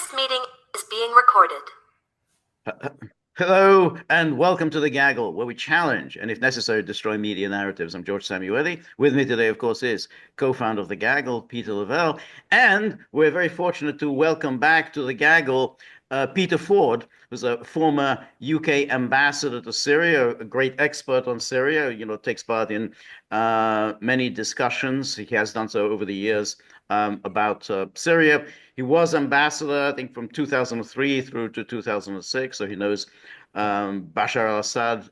This meeting is being recorded. Hello and welcome to the Gaggle, where we challenge and, if necessary, destroy media narratives. I'm George Szamuely. With me today, of course, is co-founder of the Gaggle, Peter Lavelle, and we're very fortunate to welcome back to the Gaggle Peter Ford, who's a former UK ambassador to Syria, a great expert on Syria. Takes part in many discussions. He has done so over the years about Syria. He was ambassador, I think, from 2003 through to 2006, so he knows Bashar al-Assad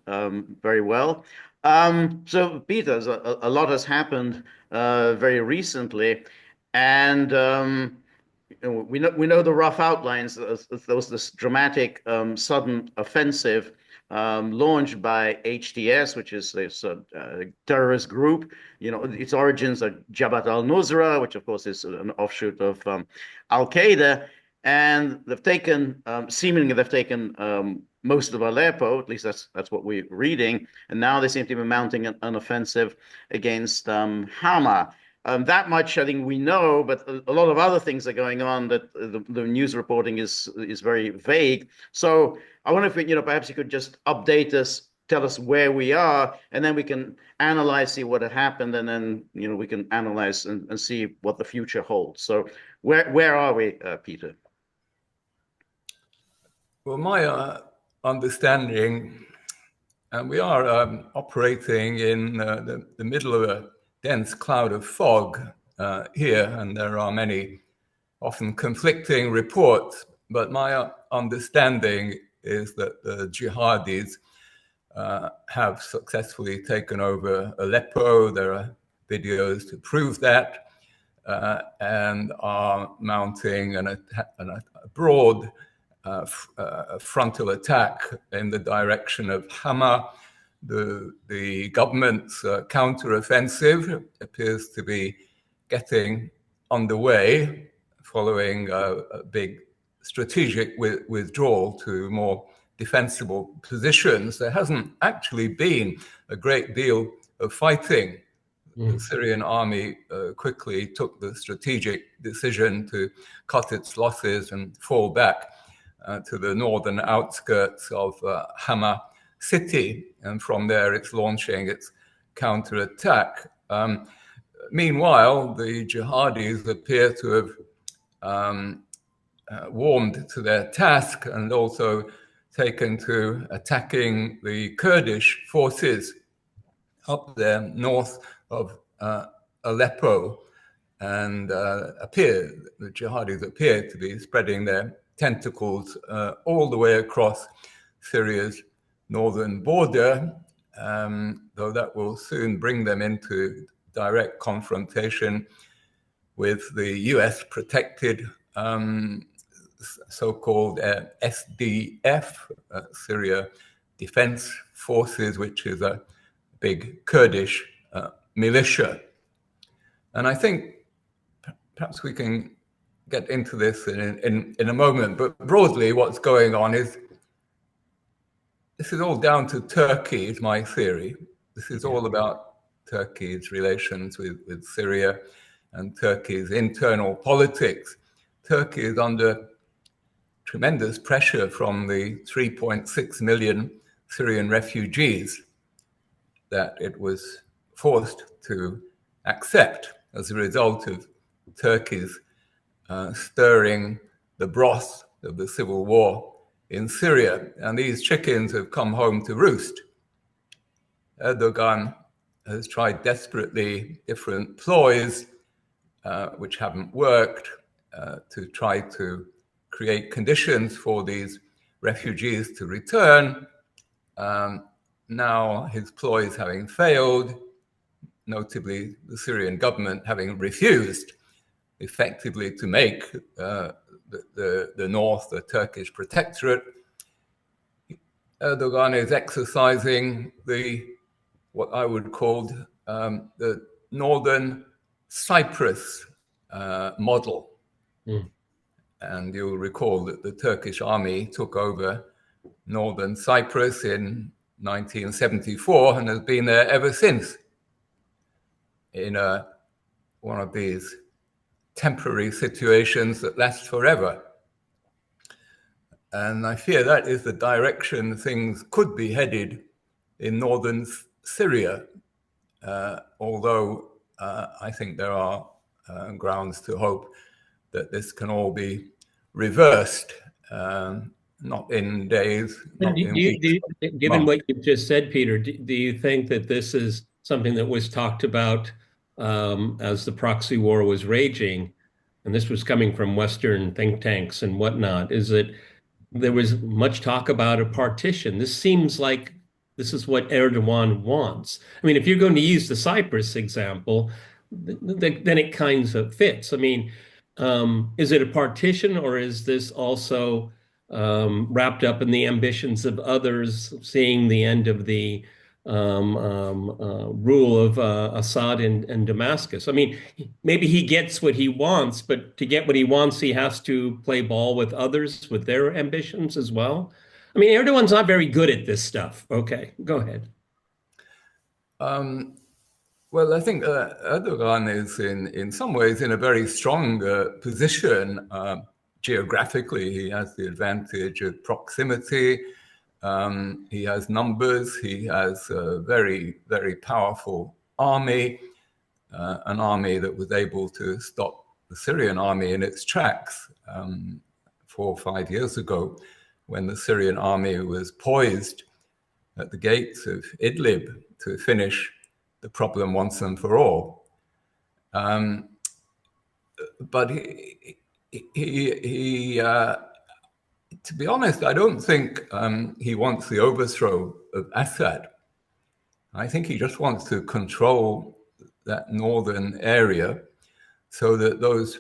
very well. So, Peter, a lot has happened very recently, and we know the rough outlines. There was this dramatic sudden offensive launched by HTS, which is this terrorist group. Its origins are Jabhat al-Nusra, which of course is an offshoot of Al-Qaeda, and seemingly they've taken most of Aleppo. At least that's what we're reading, and now they seem to be mounting an offensive against Hama. That much I think we know, but a lot of other things are going on that the news reporting is very vague. So I wonder if perhaps you could just update us, tell us where we are, and then we can analyze, see what had happened, and then we can analyze and see what the future holds. So where are we, Peter? Well, my understanding, and we are operating in the middle of a dense cloud of fog here, and there are many often conflicting reports, but my understanding is that the jihadis have successfully taken over Aleppo. There are videos to prove that, and are mounting a broad frontal attack in the direction of Hama. The government's counteroffensive appears to be getting underway following a big strategic withdrawal to more defensible positions. There hasn't actually been a great deal of fighting. The Syrian army quickly took the strategic decision to cut its losses and fall back to the northern outskirts of Hama city, and from there it's launching its counterattack. Meanwhile, the jihadis appear to have warmed to their task and also taken to attacking the Kurdish forces up there north of Aleppo, and the jihadis appear to be spreading their tentacles all the way across Syria's northern border, though that will soon bring them into direct confrontation with the US-protected so-called SDF, Syria Defense Forces, which is a big Kurdish militia. And I think perhaps we can get into this in a moment, but broadly what's going on is this is all down to Turkey, is my theory. This is all about Turkey's relations with Syria and Turkey's internal politics. Turkey is under tremendous pressure from the 3.6 million Syrian refugees that it was forced to accept as a result of Turkey's stirring the broth of the civil war in Syria. And these chickens have come home to roost. Erdogan has tried desperately different ploys, which haven't worked, to try to create conditions for these refugees to return. Now his ploys having failed, notably the Syrian government having refused effectively to make the north the Turkish protectorate, Erdogan is exercising what I would call the Northern Cyprus model. And you'll recall that the Turkish army took over northern Cyprus in 1974 and has been there ever since in one of these temporary situations that last forever. And I fear that is the direction things could be headed in northern Syria, although I think there are grounds to hope that this can all be reversed, not in days, not in weeks, Given months. what you've just said, Peter, do you think that this is something that was talked about as the proxy war was raging, and this was coming from Western think tanks and whatnot? Is it there was much talk about a partition? This seems like this is what Erdogan wants. I mean, if you're going to use the Cyprus example, then it kind of fits. I mean, is it a partition, or is this also wrapped up in the ambitions of others, seeing the end of the rule of Assad in Damascus? I mean, maybe he gets what he wants, but to get what he wants, he has to play ball with others with their ambitions as well. I mean, Erdogan's not very good at this stuff. Okay, go ahead. Well, I think Erdogan is in some ways in a very strong position. Geographically, he has the advantage of proximity. He has numbers. He has a very, very powerful army, an army that was able to stop the Syrian army in its tracks 4 or 5 years ago, when the Syrian army was poised at the gates of Idlib to finish the problem once and for all. But he to be honest, I don't think he wants the overthrow of Assad. I think he just wants to control that northern area so that those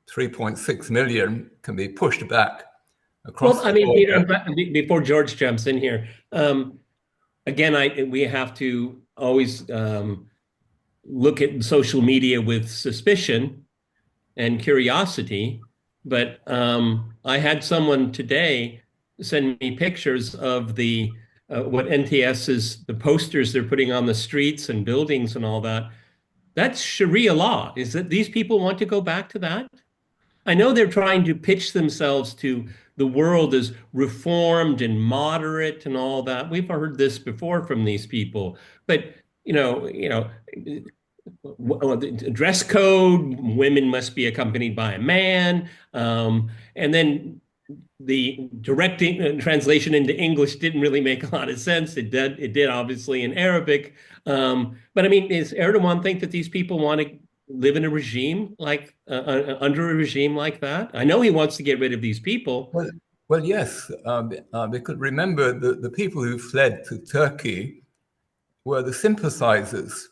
3.6 million can be pushed back across. Well, I mean, Peter, before George jumps in here, again, we have to always look at social media with suspicion and curiosity. But I had someone today send me pictures of the what NTS is, the posters they're putting on the streets and buildings and all that. That's Sharia law. Is that these people want to go back to that? I know they're trying to pitch themselves to the world as reformed and moderate and all that. We've heard this before from these people, but dress code, women must be accompanied by a man, and then the directing translation into English didn't really make a lot of sense. It did obviously in Arabic, but I mean, does Erdogan think that these people want to live in a regime like under a regime like that? I know he wants to get rid of these people. Well, yes, because remember the people who fled to Turkey were the sympathizers,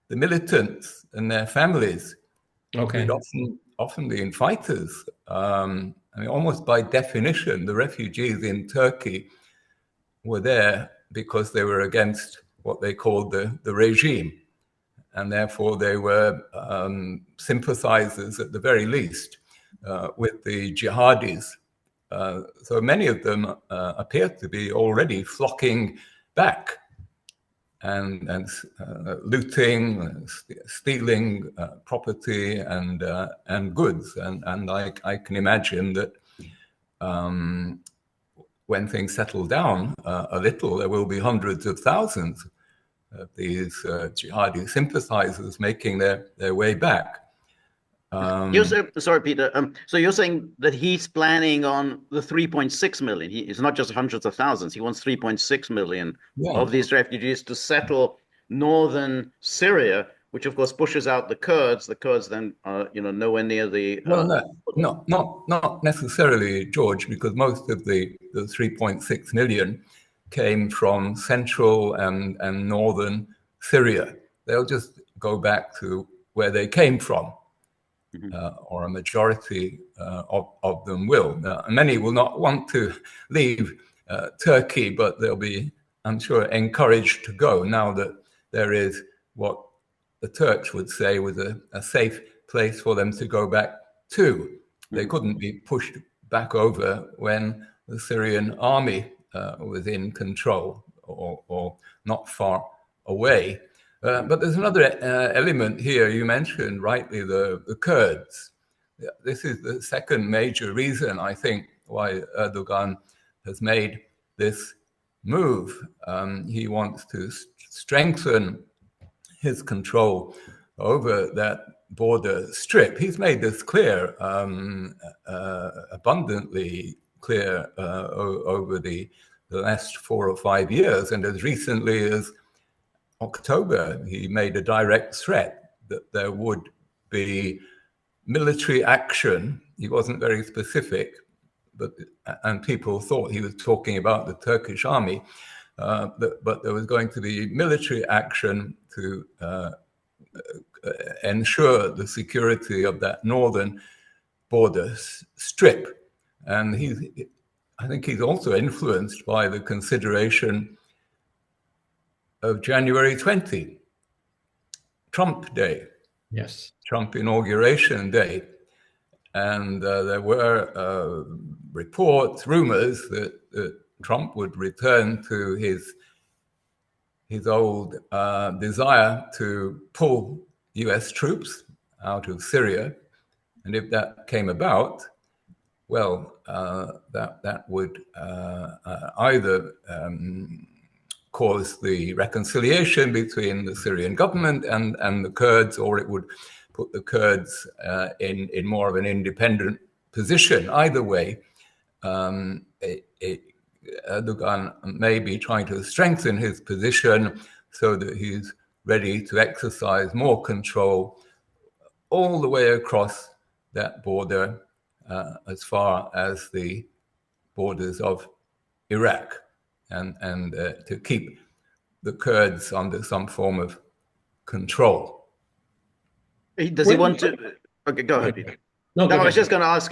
the militants and their families. Okay. Who'd often been fighters. I mean, almost by definition, the refugees in Turkey were there because they were against what they called the regime. And therefore they were sympathizers at the very least with the jihadis. So many of them appear to be already flocking back and looting, stealing property and goods. And I can imagine that when things settle down a little, there will be hundreds of thousands of these jihadi sympathizers making their way back. Sorry, Peter. So you're saying that he's planning on the 3.6 million. It's not just hundreds of thousands. He wants 3.6 million of these refugees to settle northern Syria, which of course pushes out the Kurds. The Kurds then are, nowhere near the. No, not necessarily, George, because most of the 3.6 million came from central and northern Syria. They'll just go back to where they came from. Or a majority of them will. Many will not want to leave Turkey, but they'll be, I'm sure, encouraged to go now that there is what the Turks would say was a safe place for them to go back to. They couldn't be pushed back over when the Syrian army was in control or not far away. But there's another element here. You mentioned rightly the Kurds. This is the second major reason, I think, why Erdogan has made this move. He wants to strengthen his control over that border strip. He's made this clear, abundantly clear, over the last 4 or 5 years. And as recently as October, he made a direct threat that there would be military action. He wasn't very specific, and people thought he was talking about the Turkish army, but there was going to be military action to ensure the security of that northern border strip. And I think he's also influenced by the consideration of January 20, Trump Day. Yes. Trump Inauguration Day. And there were reports, rumors that Trump would return to his old desire to pull US troops out of Syria. And if that came about, well, that would either cause the reconciliation between the Syrian government and the Kurds, or it would put the Kurds in more of an independent position. Either way, Erdogan may be trying to strengthen his position so that he's ready to exercise more control all the way across that border, as far as the borders of Iraq, and to keep the Kurds under some form of control. Does he want to? Okay, go ahead, Peter. No, I was just going to ask,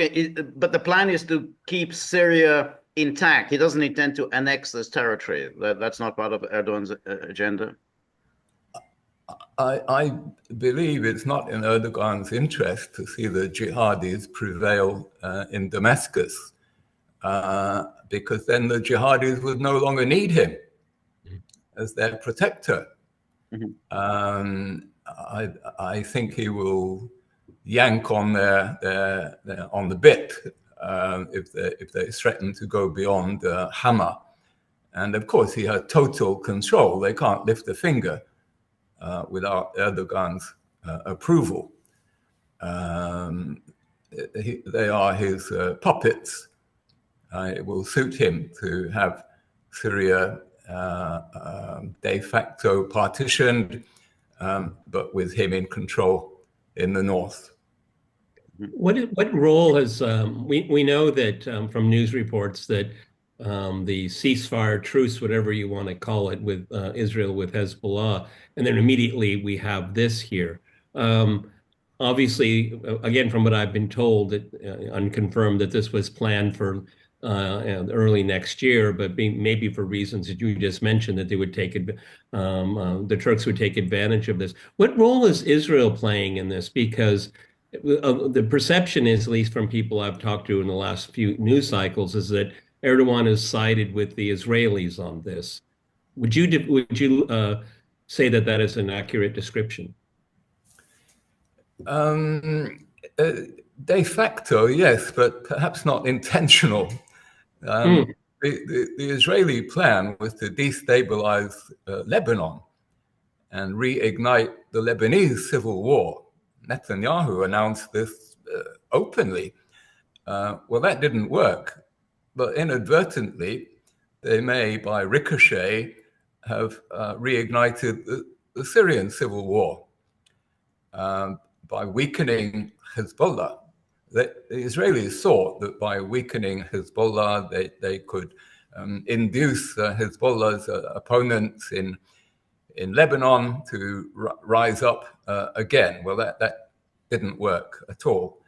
but the plan is to keep Syria intact. He doesn't intend to annex this territory. That's not part of Erdogan's agenda. I believe it's not in Erdogan's interest to see the jihadis prevail in Damascus, because then the jihadis would no longer need him as their protector. I think he will yank on on the bit if they threaten to go beyond Hama. And of course, he has total control. They can't lift a finger without Erdogan's approval. They are his puppets. It will suit him to have Syria de facto partitioned, but with him in control in the north. What role has we know that from news reports that the ceasefire truce, whatever you want to call it, with Israel with Hezbollah, and then immediately we have this here. Obviously, again, from what I've been told, that unconfirmed, that this was planned for early next year, but maybe for reasons that you just mentioned, that they would take the Turks would take advantage of this. What role is Israel playing in this? Because the perception is, at least from people I've talked to in the last few news cycles, is that Erdogan has sided with the Israelis on this. Would you say that that is an accurate description? De facto, yes, but perhaps not intentional. The Israeli plan was to destabilize Lebanon and reignite the Lebanese civil war. Netanyahu announced this openly. Well, that didn't work, but inadvertently, they may, by ricochet, have reignited the Syrian civil war by weakening Hezbollah. The Israelis thought that by weakening Hezbollah, they could induce Hezbollah's opponents in Lebanon to rise up again. Well, that didn't work at all.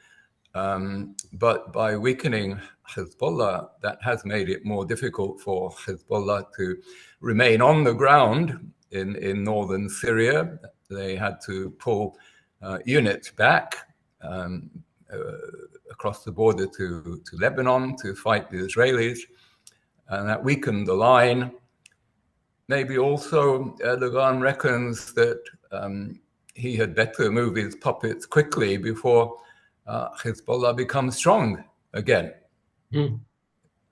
But by weakening Hezbollah, that has made it more difficult for Hezbollah to remain on the ground in northern Syria. They had to pull units back across the border to Lebanon to fight the Israelis, and that weakened the line. Maybe also Erdogan reckons that he had better move his puppets quickly before Hezbollah becomes strong again.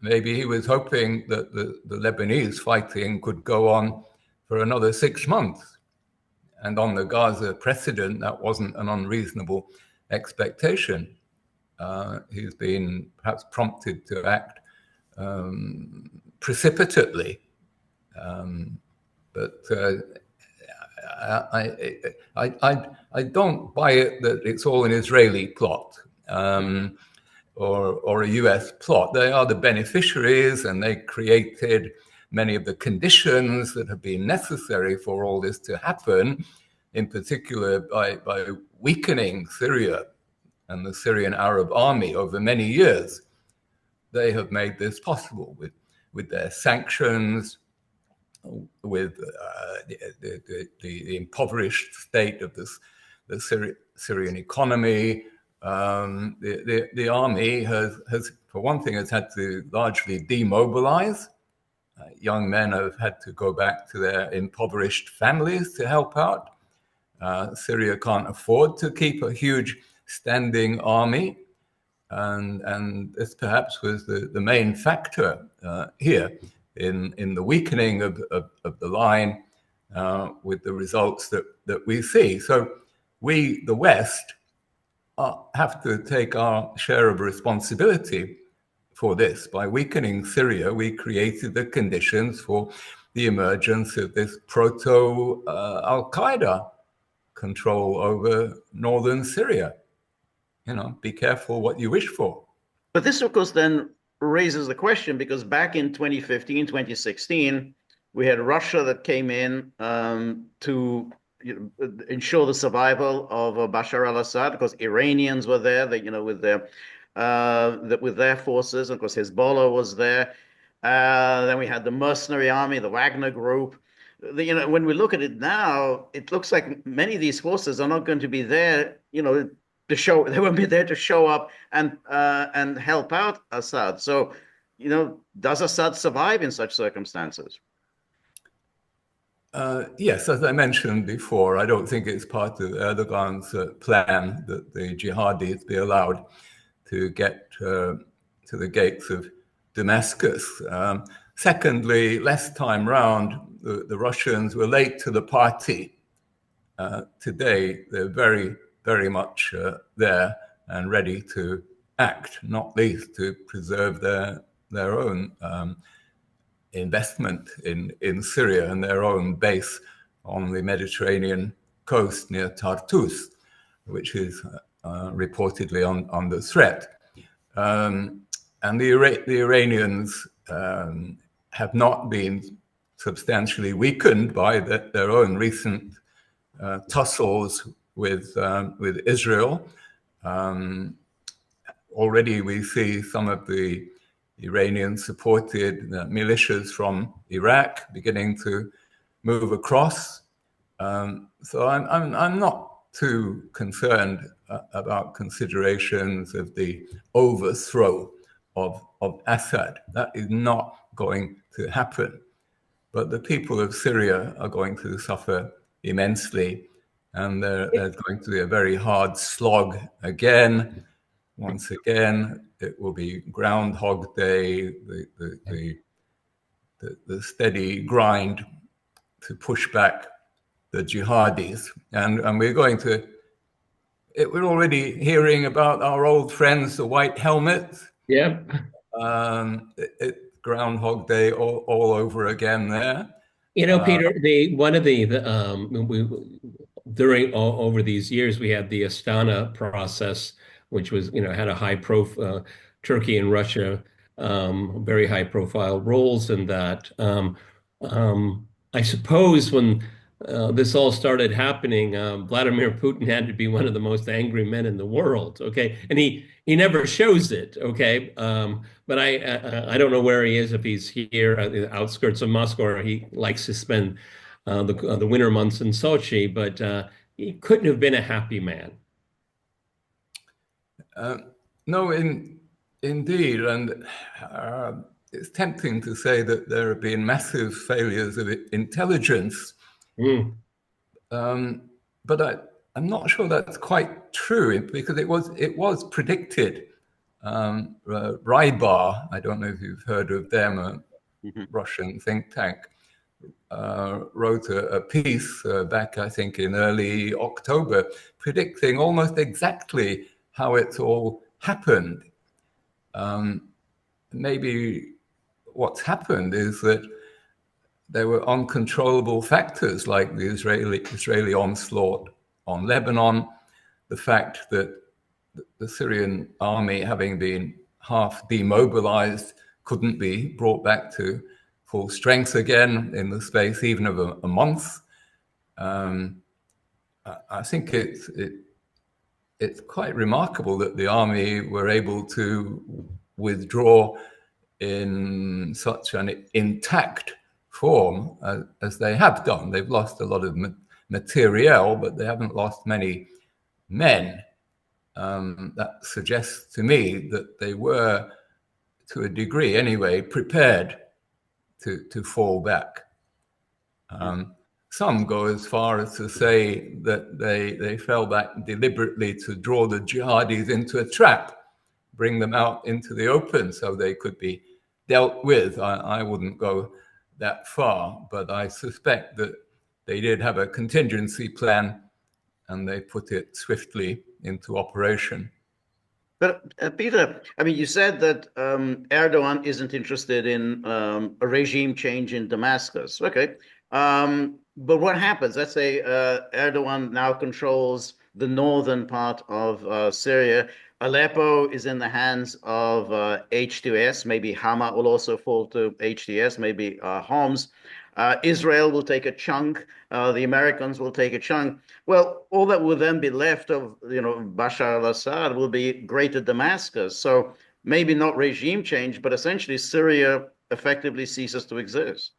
maybe he was hoping that the Lebanese fighting could go on for another 6 months. And on the Gaza precedent, that wasn't an unreasonable expectation. He's been perhaps prompted to act precipitately. But I don't buy it that it's all an Israeli plot or a US plot. They are the beneficiaries, and they created many of the conditions that have been necessary for all this to happen, in particular by weakening Syria and the Syrian Arab army over many years. They have made this possible with their sanctions, with the impoverished state of the Syrian economy. The army has, for one thing, has had to largely demobilize. Young men have had to go back to their impoverished families to help out. Syria can't afford to keep a huge standing army. And this perhaps was the main factor here in the weakening of the line with the results that we see. So we, the West, have to take our share of responsibility for this. By weakening Syria, we created the conditions for the emergence of this proto-Al-Qaeda control over northern Syria. Be careful what you wish for. But this, of course, then raises the question, because back in 2015, 2016, we had Russia that came in to ensure the survival of Bashar al-Assad, because Iranians were there, with their forces, and of course Hezbollah was there. Then we had the mercenary army, the Wagner Group. When we look at it now, it looks like many of these forces are not going to be there, they won't be there to show up and help out Assad. So, does Assad survive in such circumstances? Yes, as I mentioned before, I don't think it's part of Erdogan's plan that the jihadis be allowed to get to the gates of Damascus. Secondly, last time round, the Russians were late to the party. Today, they're very, very much there and ready to act, not least to preserve their own investment in Syria and their own base on the Mediterranean coast near Tartus, which is reportedly under threat. And the Iranians have not been substantially weakened by their own recent tussles with Israel. Already we see some of the Iranian-supported militias from Iraq beginning to move across. So I'm not too concerned about considerations of the overthrow of Assad. That is not going to happen. But the people of Syria are going to suffer immensely, and there's going to be a very hard slog again. Once again, it will be Groundhog Day, the steady grind to push back the jihadis. And we're already hearing about our old friends, the White Helmets. Yep. Groundhog Day all over again there. Peter, during over these years, we had the Astana process, which was, had a high profile, Turkey and Russia, very high profile roles in that. I suppose when this all started happening, Vladimir Putin had to be one of the most angry men in the world. Okay, and he never shows it. Okay, but I don't know where he is, if he's here at the outskirts of Moscow, or he likes to spend the winter months in Sochi. But he couldn't have been a happy man. No, indeed, and it's tempting to say that there have been massive failures of intelligence. But I'm not sure that's quite true, because it was predicted Rybar, I don't know if you've heard of them, a Russian think tank, wrote a piece back, I think, in early October, predicting almost exactly how it's all happened. Maybe what's happened is that there were uncontrollable factors like the Israeli onslaught on Lebanon, the fact that the Syrian army, having been half demobilized, couldn't be brought back to full strength again in the space even of a month. I think it's quite remarkable that the army were able to withdraw in such an intact form as they have done. They've lost a lot of materiel, but they haven't lost many men. That suggests to me that they were, to a degree anyway, prepared to fall back. Some go as far as to say that they fell back deliberately to draw the jihadis into a trap, bring them out into the open so they could be dealt with. I wouldn't go that far, but I suspect that they did have a contingency plan and they put it swiftly into operation. But Peter, I mean, you said that Erdogan isn't interested in a regime change in Damascus. Okay. But what happens? Let's say Erdogan now controls the northern part of Syria. Aleppo is in the hands of H2S. Maybe Hama will also fall to HTS, maybe Homs. Israel will take a chunk. The Americans will take a chunk. Well, all that will then be left of, Bashar al-Assad will be Greater Damascus. So maybe not regime change, but essentially Syria effectively ceases to exist.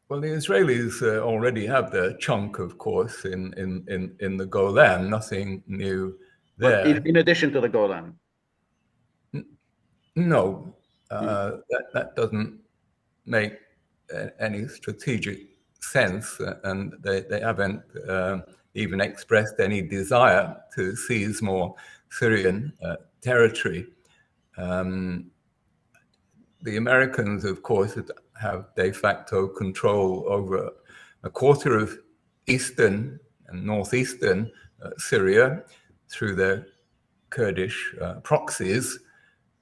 Well, the Israelis already have their chunk, of course, in the Golan. Nothing new there. But in addition to the Golan. No, that doesn't make any strategic sense, and they haven't even expressed any desire to seize more Syrian territory. The Americans, of course, have de facto control over a quarter of eastern and northeastern Syria through their Kurdish proxies.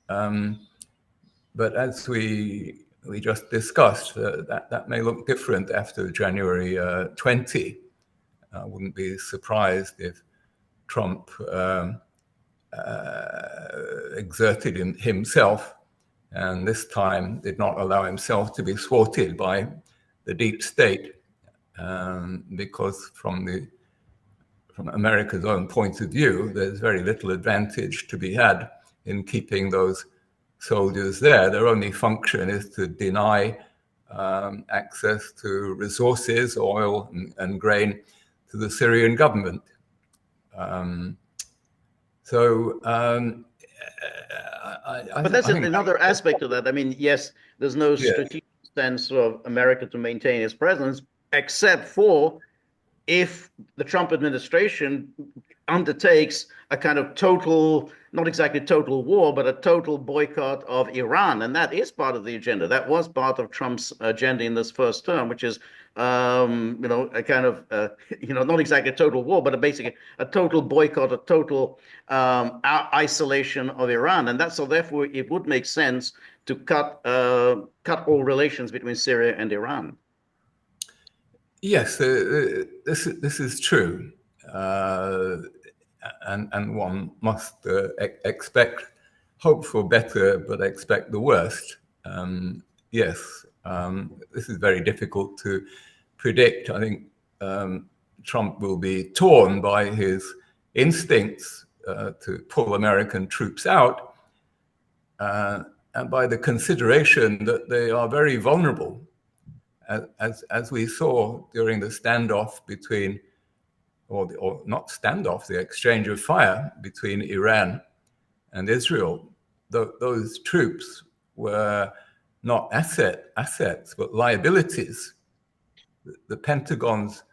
But as we just discussed, that may look different after January 20. I wouldn't be surprised if Trump exerted himself and this time did not allow himself to be thwarted by the deep state, because from America's own point of view, there's very little advantage to be had in keeping those soldiers there. Their only function is to deny access to resources, oil and grain, to the Syrian government. But that's another aspect of that. I mean, yes, there's no strategic sense of America to maintain its presence, except for if the Trump administration undertakes a kind of total, not exactly total war, but a total boycott of Iran. And that is part of the agenda. That was part of Trump's agenda in this first term, which is, a kind of, not exactly a total war, but basically a total boycott, a total isolation of Iran. And so therefore, it would make sense to cut all relations between Syria and Iran. Yes, this is true. And one must hope for better, but expect the worst. Yes, this is very difficult to predict. I think Trump will be torn by his instincts to pull American troops out, and by the consideration that they are very vulnerable, as we saw during the standoff between, or not standoff, the exchange of fire between Iran and Israel. Those troops were not assets, but liabilities. The Pentagon's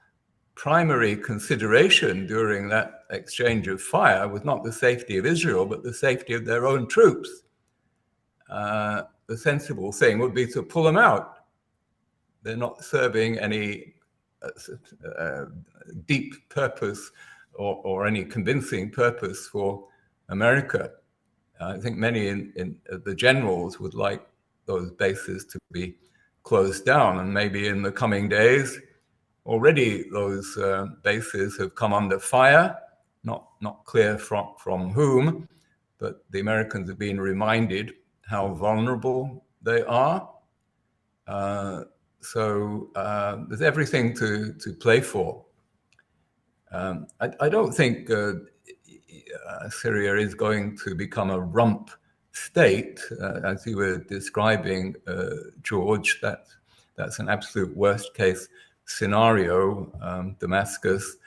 primary consideration during that exchange of fire was not the safety of Israel, but the safety of their own troops. The sensible thing would be to pull them out. They're not serving any deep purpose or any convincing purpose for America. I think many in the generals would like those bases to be closed down, and maybe in the coming days, already those bases have come under fire, not clear from whom, but the Americans have been reminded how vulnerable they are. So there's everything to play for. I don't think Syria is going to become a rump state, as you were describing, George. That's an absolute worst case scenario. Damascus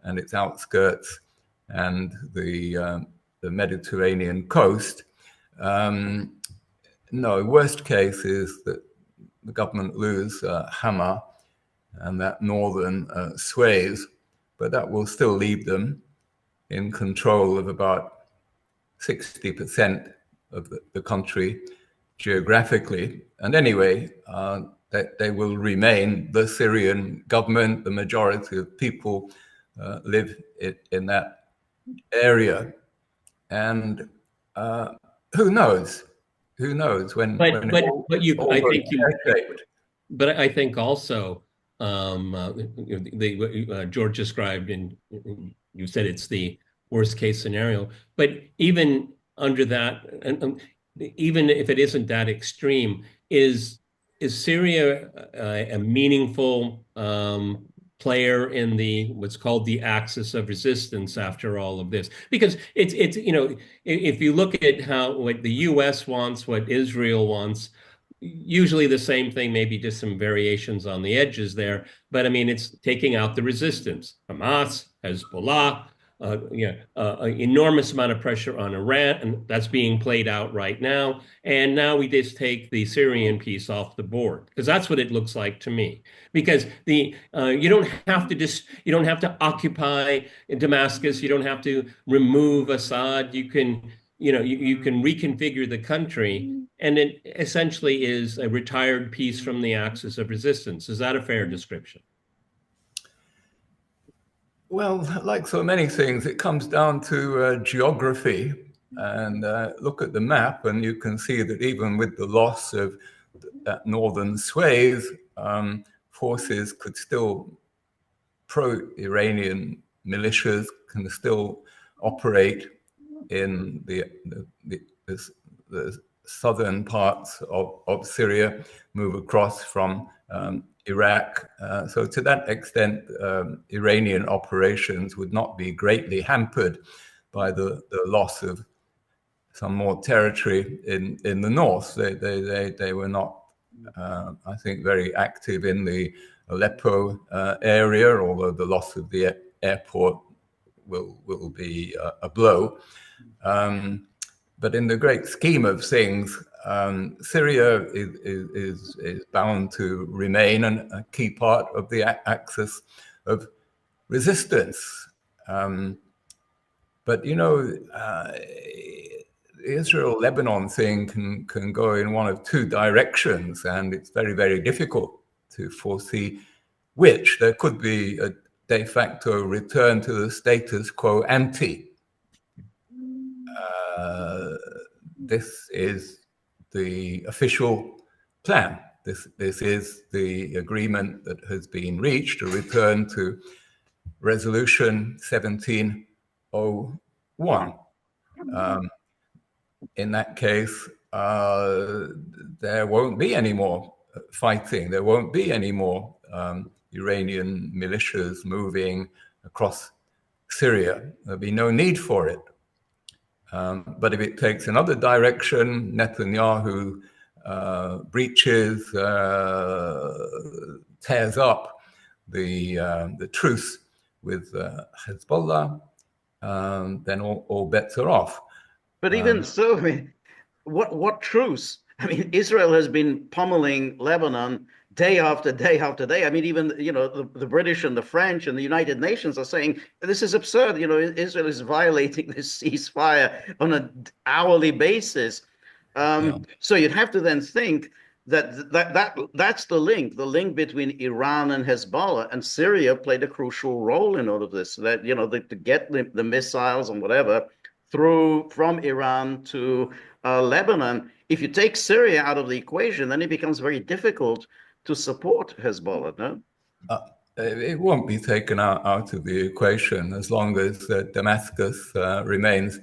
and its outskirts and the Mediterranean coast. No, worst case is that the government lose Hama and that northern Suez, but that will still leave them in control of about 60% of the country geographically. And anyway, they will remain the Syrian government. The majority of people live in that area. And who knows? Who knows when? But I think also George described, and you said it's the worst case scenario. But even under that, and even if it isn't that extreme, is Syria a meaningful player in the what's called the axis of resistance after all of this? Because it's if you look at what the U.S. wants, what Israel wants, usually the same thing, maybe just some variations on the edges there. But I mean, it's taking out the resistance. Hamas, Hezbollah, enormous amount of pressure on Iran, and that's being played out right now. And now we just take the Syrian piece off the board, because that's what it looks like to me. Because you don't have to occupy Damascus, you don't have to remove Assad. You can reconfigure the country, and it essentially is a retired piece from the axis of resistance. Is that a fair description? Well, like so many things, it comes down to geography. And look at the map, and you can see that even with the loss of that northern Suez, forces could still, pro-Iranian militias can still operate in the southern parts of Syria, move across from Iraq. So to that extent, Iranian operations would not be greatly hampered by the loss of some more territory in the north. They were not, I think, very active in the Aleppo area, although the loss of the airport will be a blow. But in the great scheme of things, Syria is bound to remain a key part of the axis of resistance. But the Israel-Lebanon thing can go in one of two directions, and it's very, very difficult to foresee which. There could be a de facto return to the status quo ante. This is the official plan. This is the agreement that has been reached, a return to Resolution 1701. In that case, there won't be any more fighting. There won't be any more Iranian militias moving across Syria. There'll be no need for it. But if it takes another direction, Netanyahu breaches, tears up the truce with Hezbollah, then all bets are off. But even so, I mean, what truce? I mean, Israel has been pummeling Lebanon day after day after day. I mean, even the British and the French and the United Nations are saying this is absurd. Israel is violating this ceasefire on an hourly basis. So you'd have to then think that's the link between Iran and Hezbollah, and Syria played a crucial role in all of this. That to get the missiles and whatever through from Iran to Lebanon. If you take Syria out of the equation, then it becomes very difficult to support Hezbollah, no? It won't be taken out of the equation as long as Damascus remains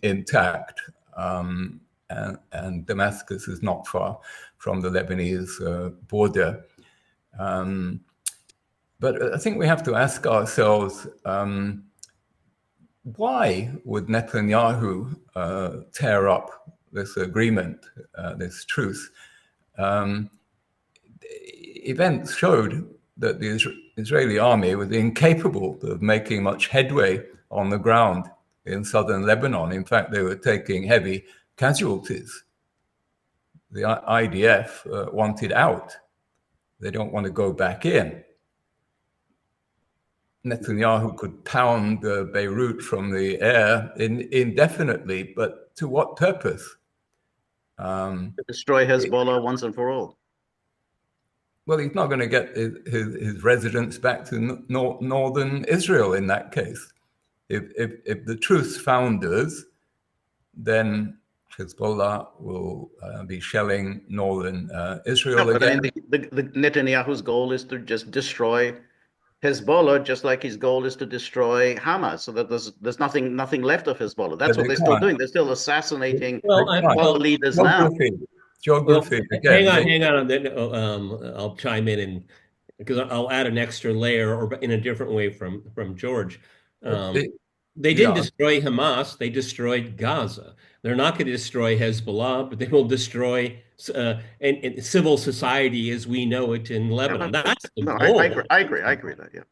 intact. And Damascus is not far from the Lebanese border. But I think we have to ask ourselves, why would Netanyahu tear up this agreement, this truce? Events showed that the Israeli army was incapable of making much headway on the ground in southern Lebanon. In fact, they were taking heavy casualties. The IDF wanted out. They don't want to go back in. Netanyahu could pound Beirut from the air indefinitely, but to what purpose? To destroy Hezbollah once and for all. Well, he's not going to get his residents back to northern Israel in that case. If the truce founders, then Hezbollah will be shelling northern Israel again. But the Netanyahu's goal is to just destroy Hezbollah, just like his goal is to destroy Hamas, so that there's nothing left of Hezbollah. That's what they're still doing. They're still assassinating leaders now. Geography. Again. Hang on. I'll chime in, and because I'll add an extra layer, or in a different way from George. They didn't destroy Hamas; they destroyed Gaza. They're not going to destroy Hezbollah, but they will destroy and civil society as we know it in Lebanon. That's the goal. I agree. That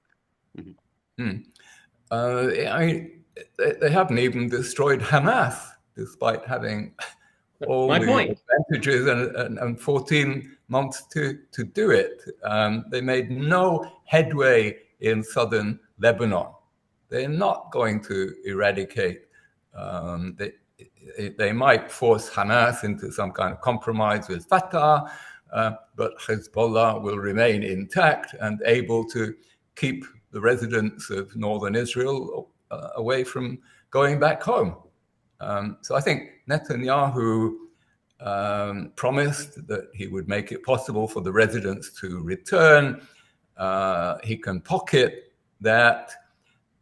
I mean, they haven't even destroyed Hamas, despite having all the advantages and 14 months to do it. They made no headway in southern Lebanon. They're not going to eradicate. They might force Hamas into some kind of compromise with Fatah, but Hezbollah will remain intact and able to keep the residents of northern Israel away from going back home. So I think Netanyahu promised that he would make it possible for the residents to return. He can pocket that.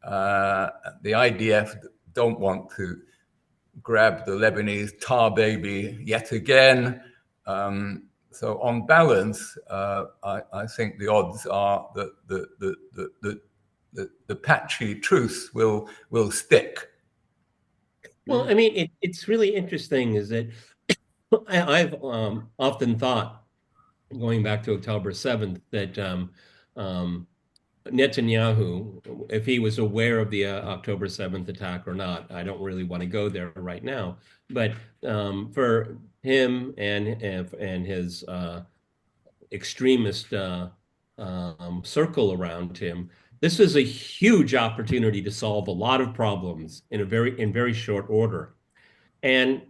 The IDF don't want to grab the Lebanese tar baby yet again. So on balance, I think the odds are that the patchy truce will stick. Well, I mean, it's really interesting is that I've often thought, going back to October 7th, that Netanyahu, if he was aware of the October 7th attack or not, I don't really want to go there right now. But for him and his extremist circle around him, this is a huge opportunity to solve a lot of problems in very short order. And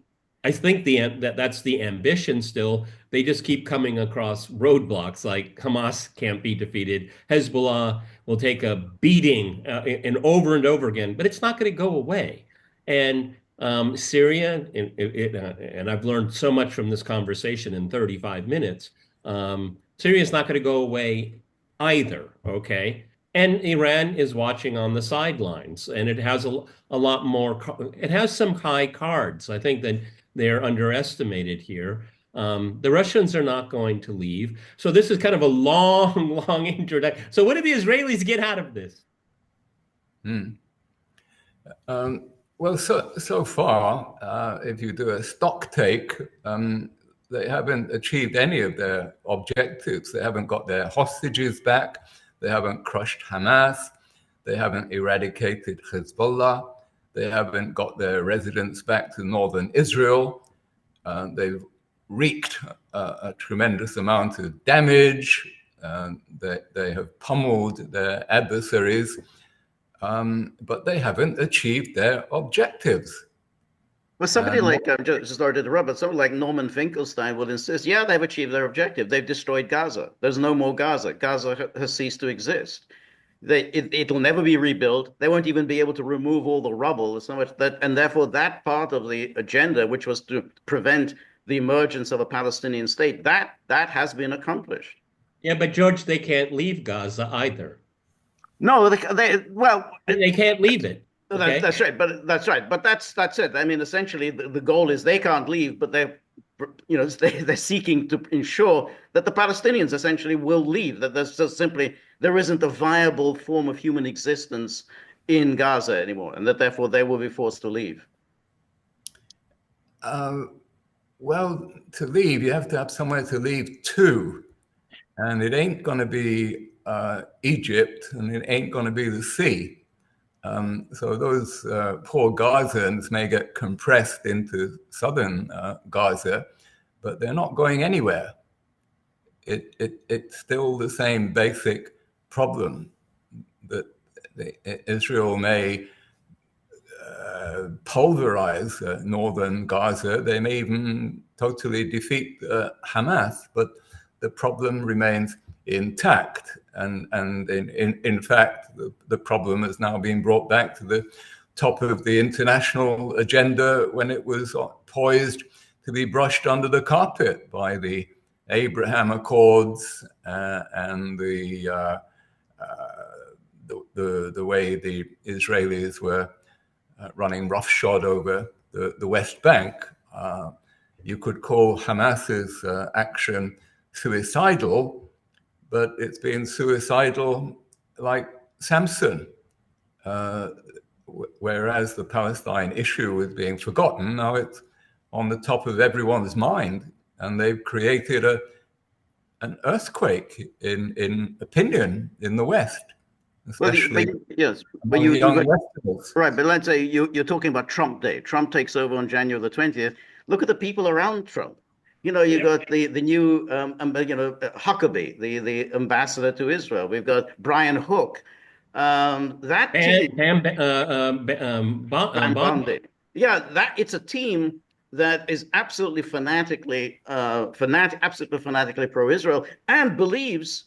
I think that's the ambition still. They just keep coming across roadblocks, like Hamas can't be defeated. Hezbollah will take a beating and over again, but it's not going to go away. And Syria, and I've learned so much from this conversation in 35 minutes, Syria is not going to go away either, okay? And Iran is watching on the sidelines, and it has a lot more, it has some high cards. I think that they're underestimated here. The Russians are not going to leave. So this is kind of a long introduction. So what did the Israelis get out of this? Well, so far, if you do a stock take, they haven't achieved any of their objectives. They haven't got their hostages back. They haven't crushed Hamas. They haven't eradicated Hezbollah. They haven't got their residents back to northern Israel. They've wreaked a tremendous amount of damage. They have pummeled their adversaries, but they haven't achieved their objectives. Well, somebody like, just started to rub, but somebody like Norman Finkelstein will insist, yeah, they've achieved their objective. They've destroyed Gaza. There's no more Gaza. Gaza has ceased to exist. It'll never be rebuilt. They won't even be able to remove all the rubble. There's so much that, and therefore that part of the agenda, which was to prevent the emergence of a Palestinian state, that has been accomplished. Yeah, but George, they can't leave Gaza either. No, they can't leave it. Okay? That's right. But that's it. I mean, essentially, the goal is they can't leave, but they're seeking to ensure that the Palestinians essentially will leave. That there isn't a viable form of human existence in Gaza anymore, and that therefore they will be forced to leave. Well, to leave, you have to have somewhere to leave to, and it ain't going to be Egypt, and it ain't going to be the sea. So those poor Gazans may get compressed into southern Gaza, but they're not going anywhere. It's still the same basic problem that Israel may pulverize northern Gaza. They may even totally defeat Hamas, but the problem remains intact. And in fact, the problem has now been brought back to the top of the international agenda when it was poised to be brushed under the carpet by the Abraham Accords and the way the Israelis were running roughshod over the West Bank. You could call Hamas's action suicidal, but it's been suicidal like Samson. Whereas the Palestine issue is being forgotten, now it's on the top of everyone's mind, and they've created an earthquake in opinion in the West. Especially yes, but right. But let's say you're talking about Trump Day. Trump takes over on January the 20th. Look at the people around Trump. You got the new Huckabee, the ambassador to Israel. We've got Brian Hook. That team, Bondi. Yeah, it's a team that is absolutely fanatically pro-Israel and believes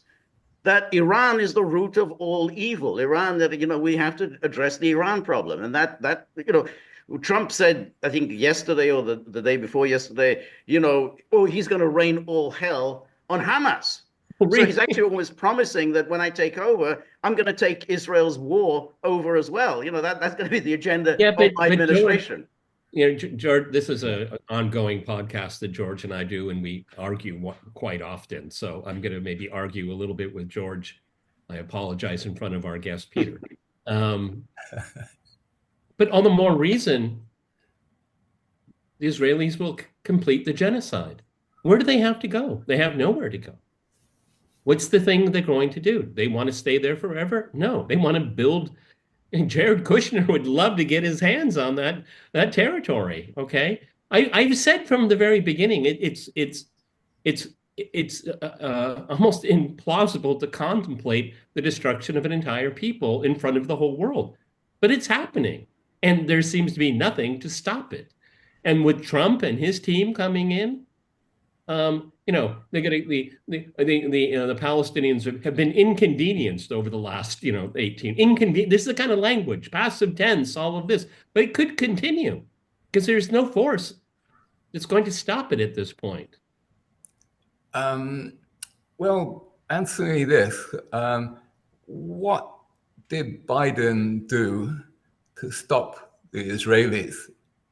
that Iran is the root of all evil. Iran, that we have to address the Iran problem, and that Trump said, I think yesterday or the day before yesterday, he's going to rain all hell on Hamas. So he's actually almost promising that when I take over, I'm going to take Israel's war over as well. That's going to be the agenda of my administration. George, this is an ongoing podcast that George and I do, and we argue quite often. So I'm going to maybe argue a little bit with George. I apologize in front of our guest, Peter. But all the more reason the Israelis will complete the genocide. Where do they have to go? They have nowhere to go. What's the thing they're going to do? They want to stay there forever? No, they want to build. And Jared Kushner would love to get his hands on that territory. Okay, I've said from the very beginning, it's almost implausible to contemplate the destruction of an entire people in front of the whole world, but it's happening, and there seems to be nothing to stop it. And with Trump and his team coming in, they're getting the Palestinians have been inconvenienced over the last 18. This is the kind of language, passive tense, all of this, but it could continue because there's no force that's going to stop it at this point. Well, answer me this: what did Biden do to stop the Israelis?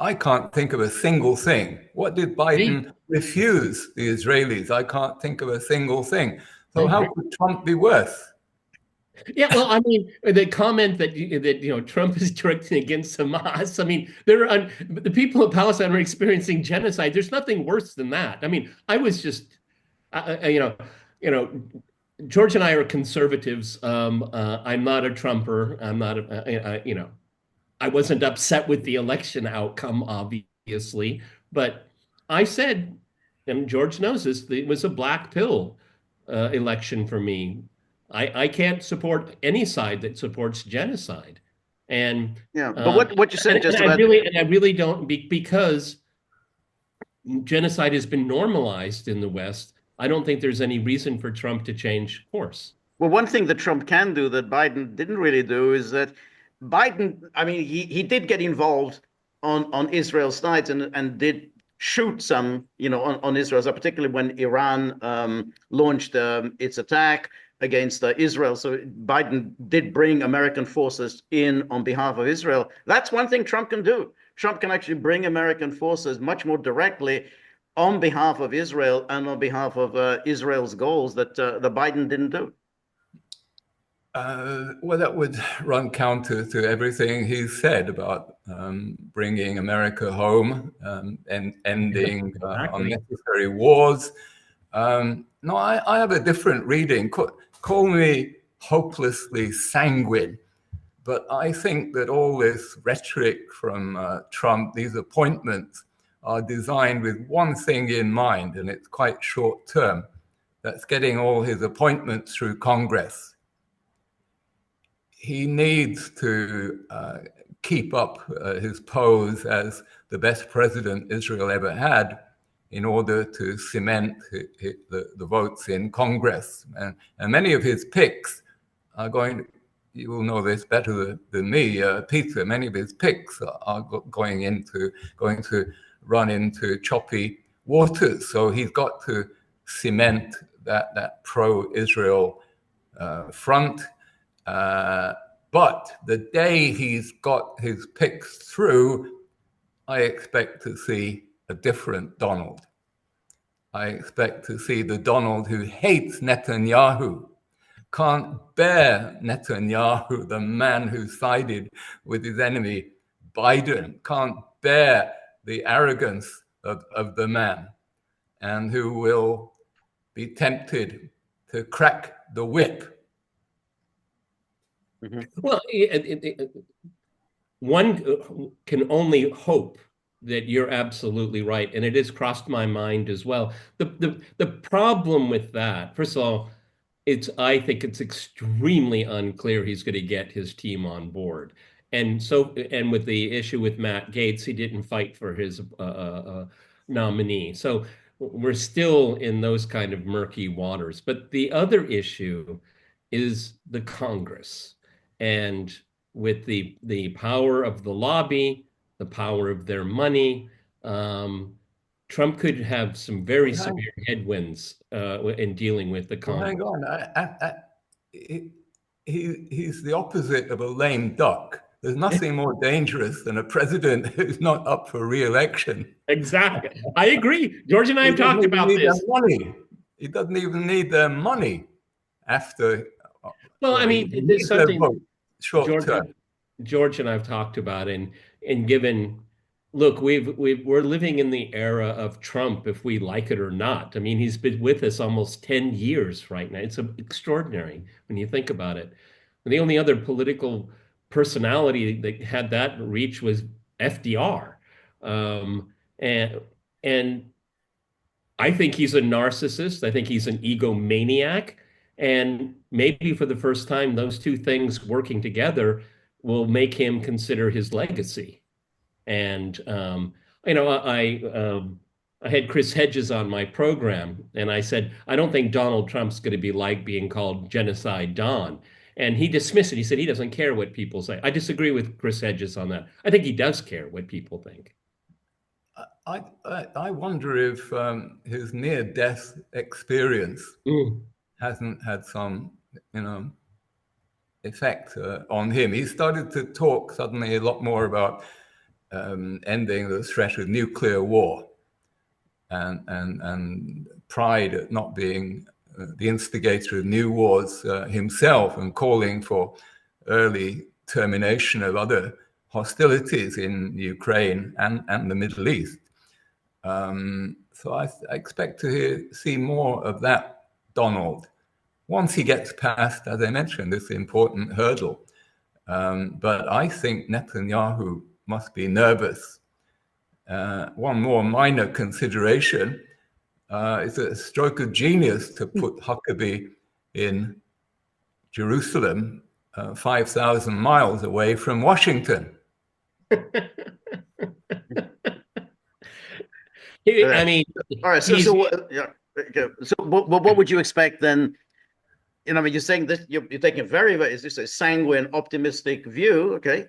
I can't think of a single thing. What did Biden refuse the Israelis? I can't think of a single thing. So how could Trump be worse? Yeah, well, I mean, the comment that Trump is directing against Hamas. I mean, the people of Palestine are experiencing genocide. There's nothing worse than that. I mean, I was just, George and I are conservatives. I'm not a Trumper. I'm not I wasn't upset with the election outcome, obviously, but I said and George knows this, it was a black pill election for me. I can't support any side that supports genocide. And Yeah, but what you said just I about really don't, because genocide has been normalized in the West. I don't think there's any reason for Trump to change course. well, one thing that Trump can do that Biden didn't really do is that Biden, I mean, he did get involved on Israel's side and did shoot some, on Israel's side, particularly when Iran launched its attack against Israel. So Biden did bring American forces in on behalf of Israel. That's one thing Trump can do. Trump can actually bring American forces much more directly on behalf of Israel and on behalf of Israel's goals that the Biden didn't do. Well, that would run counter to everything he said about bringing America home and ending unnecessary wars. No, I have a different reading. Call me hopelessly sanguine, but I think that all this rhetoric from Trump, these appointments, are designed with one thing in mind, and it's quite short term. That's getting all his appointments through Congress. He needs to keep up his pose as the best president Israel ever had in order to cement the votes in Congress. And many of his picks are going, you will know this better than me, Peter, many of his picks are going to run into choppy waters. So he's got to cement that pro-Israel front. But the day he's got his picks through, I expect to see a different Donald. I expect to see the Donald who hates Netanyahu, can't bear Netanyahu, the man who sided with his enemy Biden, can't bear the arrogance of the man, and who will be tempted to crack the whip. Well, one can only hope that you're absolutely right, and it has crossed my mind as well. The problem with that, first of all, I think it's extremely unclear he's going to get his team on board. And with the issue with Matt Gaetz, he didn't fight for his nominee. So we're still in those kind of murky waters. But the other issue is the Congress. And with the power of the lobby, the power of their money, Trump could have some very severe headwinds in dealing with the Congress. Well, hang on. He's the opposite of a lame duck. There's nothing more dangerous than a president who's not up for re-election. Exactly. I agree. George and I have talked about this. He doesn't even need their money after. Well, I mean, there's something George and I've talked about, and given, look, we're living in the era of Trump, if we like it or not. I mean, he's been with us almost 10 years right now. It's extraordinary when you think about it. And the only other political personality that had that reach was FDR. And I think he's a narcissist. I think he's an egomaniac. And maybe for the first time, those two things working together will make him consider his legacy. And I had Chris Hedges on my program, and I said, I don't think Donald Trump's going to be like being called Genocide Don. And he dismissed it. He said he doesn't care what people say. I disagree with Chris Hedges on that. I think he does care what people think. I wonder if his near-death experience hasn't had some, effect on him. He started to talk suddenly a lot more about ending the threat of nuclear war, and pride at not being the instigator of new wars himself, and calling for early termination of other hostilities in Ukraine and the Middle East. So I expect to see more of that Donald once he gets past, as I mentioned, this important hurdle. But I think Netanyahu must be nervous. One more minor consideration, It's a stroke of genius to put Huckabee in Jerusalem, 5,000 miles away from Washington. I mean, all right. So what would you expect then? I mean, you're saying this. You're taking a very, is this a sanguine, optimistic view? Okay.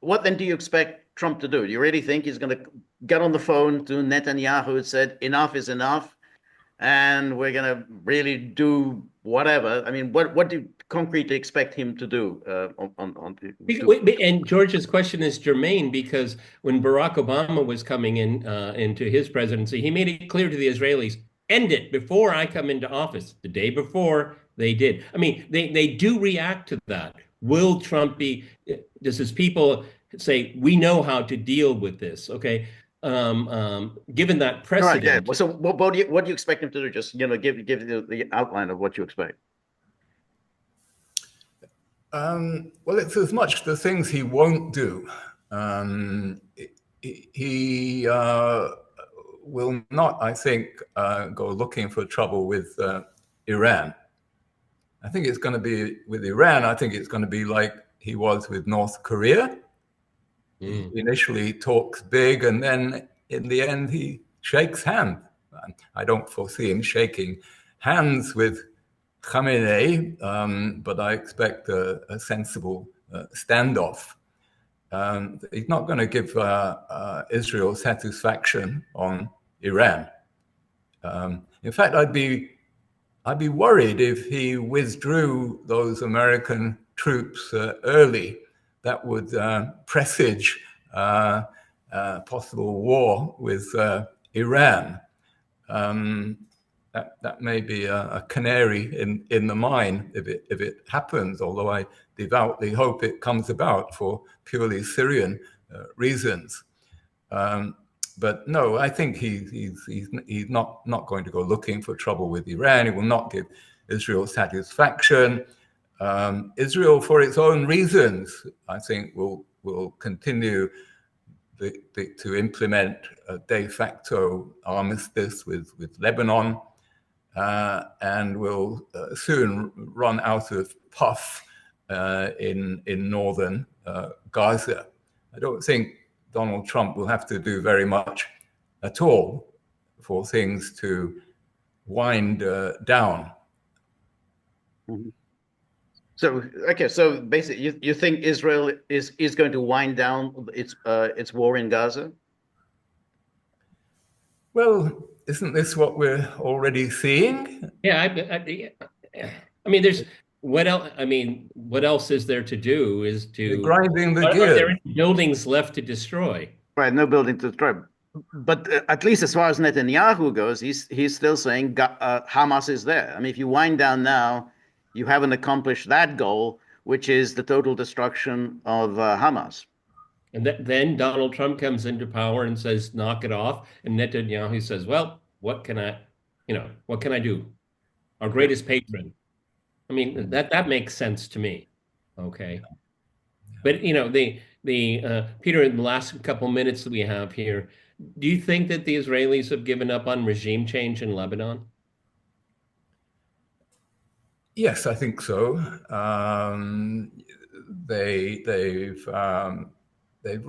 What then do you expect Trump to do? Do you really think he's going to get on the phone to Netanyahu and said enough is enough, and we're going to really do whatever? I mean, what do you concretely expect him to do? And George's question is germane because when Barack Obama was coming into his presidency, he made it clear to the Israelis, end it before I come into office. The day before they did. I mean, they do react to that. Will Trump be, does his people say, we know how to deal with this, okay? Given that precedent. Right, yeah. So what do you expect him to do? Just, give the outline of what you expect. Well, it's as much the things he won't do. He will not, I think, go looking for trouble with Iran. I think it's going to be with Iran. I think it's going to be like he was with North Korea. He initially talks big, and then in the end, he shakes hands. I don't foresee him shaking hands with Khamenei, but I expect a sensible standoff. He's not going to give Israel satisfaction on Iran. In fact, I'd be worried if he withdrew those American troops early. That would presage possible war with Iran. That may be a canary in the mine if it happens, although I devoutly hope it comes about for purely Syrian reasons. But no, I think he's not going to go looking for trouble with Iran. He will not give Israel satisfaction. Israel, for its own reasons, I think will continue to implement a de facto armistice with Lebanon, and will soon run out of puff in northern Gaza. I don't think Donald Trump will have to do very much at all for things to wind down. Mm-hmm. So okay, so basically, you think Israel is going to wind down its war in Gaza? Well, isn't this what we're already seeing? Yeah, I mean, there's what else? I mean, what else is there to do? Is to You're grinding the gears. Are there any buildings left to destroy? Right, no building to destroy. But at least as far as Netanyahu goes, he's still saying Hamas is there. I mean, if you wind down now, you haven't accomplished that goal, which is the total destruction of Hamas. And then Donald Trump comes into power and says, knock it off. And Netanyahu says, well, what can I do? Our greatest patron. I mean, that makes sense to me. Okay. But, Peter, in the last couple minutes that we have here, do you think that the Israelis have given up on regime change in Lebanon? Yes, I think so. They've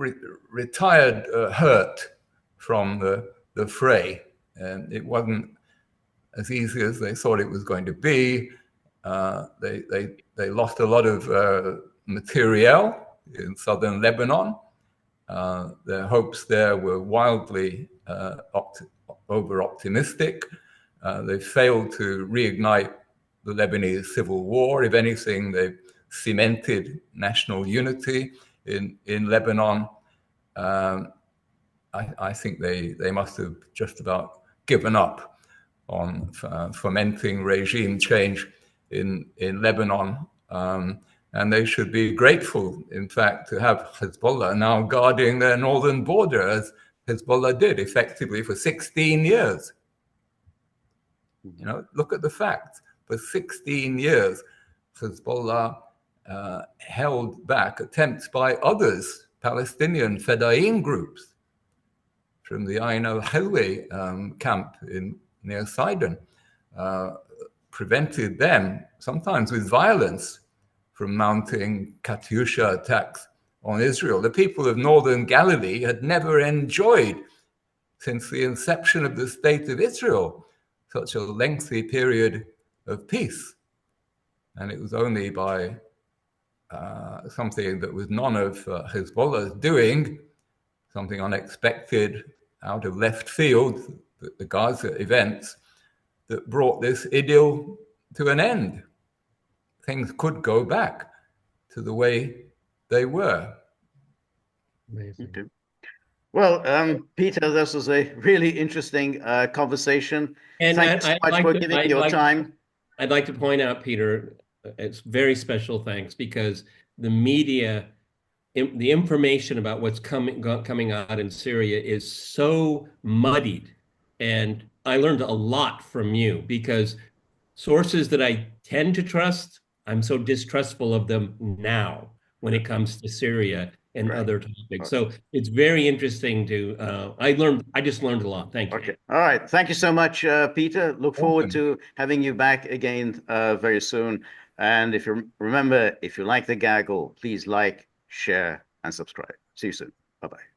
retired hurt from the fray, and it wasn't as easy as they thought it was going to be. They lost a lot of materiel in southern Lebanon. Their hopes there were wildly over-optimistic. They failed to reignite the Lebanese civil war. If anything, they've cemented national unity in Lebanon. I think they must have just about given up on fomenting regime change in Lebanon. And they should be grateful, in fact, to have Hezbollah now guarding their northern border, as Hezbollah did effectively for 16 years. Look at the facts. For 16 years, Hezbollah held back attempts by others, Palestinian Fedayeen groups, from the Ain al-Hilwi camp near Sidon, prevented them, sometimes with violence, from mounting Katyusha attacks on Israel. The people of northern Galilee had never enjoyed, since the inception of the state of Israel, such a lengthy period of peace. And it was only by something that was none of Hezbollah's doing, something unexpected out of left field, the Gaza events, that brought this idyll to an end. Things could go back to the way they were. Amazing. Okay. Well, Peter, this was a really interesting conversation. And Thank you so much for giving your time. I'd like to point out, Peter, it's very special thanks, because the media, the information about what's coming out in Syria is so muddied. And I learned a lot from you, because sources that I tend to trust, I'm so distrustful of them now when it comes to Syria and other topics. So it's very interesting to, I just learned a lot. Thank you. Okay. All right. Thank you so much, Peter. Look forward to having you back again very soon. And if you remember, if you like the Gaggle, please like, share, and subscribe. See you soon. Bye-bye.